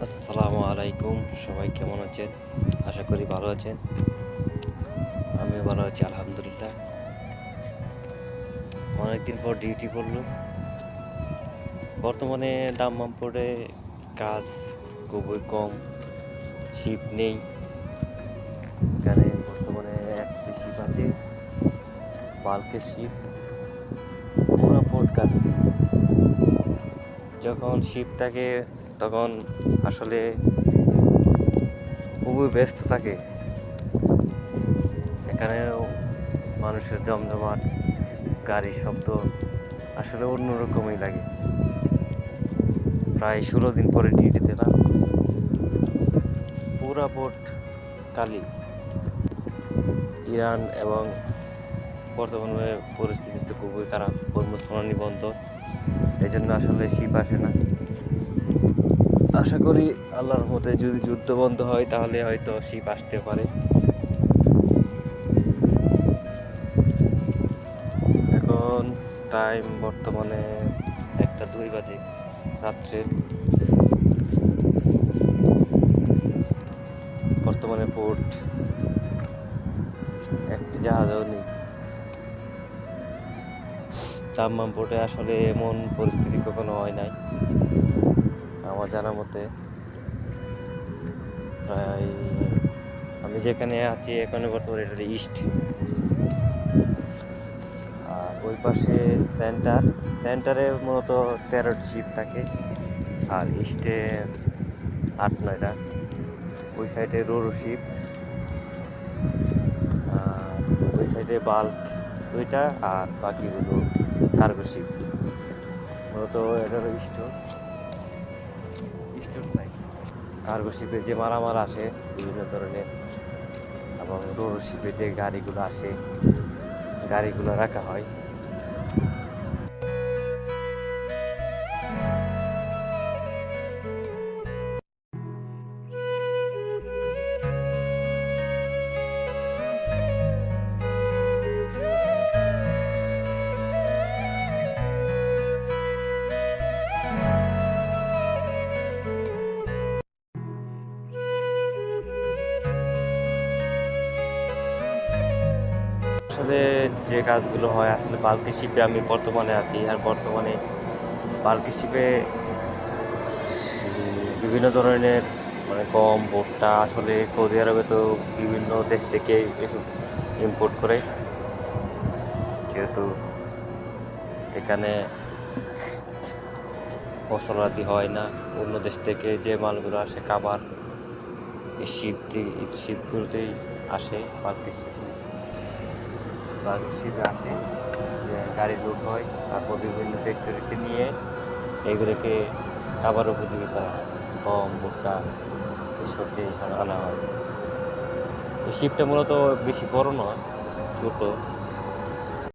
আসসালামু আলাইকুম, সবাই কেমন আছেন? আশা করি ভালো আছেন। আমিও ভালো আছি আলহামদুলিল্লাহ। অনেকদিন পর ডিউটি পড়লো। বর্তমানে দাম্মামপুরে কাজ খুবই কম, শিপ নেই। এখানে বর্তমানে একটি শিপ আছে, বাল্কের শিপ, পুরো পোর্ট কাজ। যখন শিপ থাকে তখন আসলে খুবই ব্যস্ত থাকে। এখানেও মানুষের জমজমাট, গাড়ির শব্দ আসলে অন্যরকমই লাগে। প্রায় 16 দিন পরে ডিউটিতে না, পুরা পোর্ট কালি। ইরান এবং বর্তমানে পরিস্থিতি তো খুবই খারাপ, কর্মসংস্থানি বন্ধ, এই জন্য আসলে শিপ আসে না। আশা করি আল্লাহর মতে যদি যুদ্ধ বন্ধ হয় তাহলে হয়তো শিপ আসতে পারে। এখন টাইম বর্তমানে 1টা 2 বাজে রাত্রে। বর্তমানে পোর্ট একটি জাহাজও নেই। দাম্মাম পোর্টে আসলে এমন পরিস্থিতি কখনো হয় নাই আমার জানা মতে। প্রায় আমি যেখানে আছি এখানে বর্তমানে এটা ইস্ট, আর ওই পাশে সেন্টারে মূলত 13টি শিপ থাকে, আর ইস্টে 8-9টা। ওই সাইডে রোরো শিপ, আর ওই সাইডে বাল্ক 2টা, আর বাকিগুলো কার্গো শিপ। মূলত এটা হলো স্টোর সাইড। কার্গো শিপে যে মালামাল আসে বিভিন্ন ধরনের, এবং রোরো শিপে যে গাড়িগুলো আসে গাড়িগুলো রাখা হয়। আসলে যে কাজগুলো হয় আসলে বাল্কি শিপে আমি বর্তমানে আছি, আর বর্তমানে বাল্কি শিপে বিভিন্ন ধরনের মানে গম ভুট্টা আসলে সৌদি আরবে তো বিভিন্ন দেশ থেকে এসব ইম্পোর্ট করে, যেহেতু এখানে ফসলাদি হয় না। অন্য দেশ থেকে যে মালগুলো আসে খাবার এই শিপগুলোতেই আসে। বাল্কি শিপে আসে, যে গাড়ি লোড হয়, তারপর বিভিন্ন ফ্যাক্টরিতে নিয়ে এগুলোকে খাবার উপযোগী করা হয়। গম ভুট্টা এসব জিনিস আনা হয়। এই শিপটা মূলত বেশি বড় নয়, ছোট।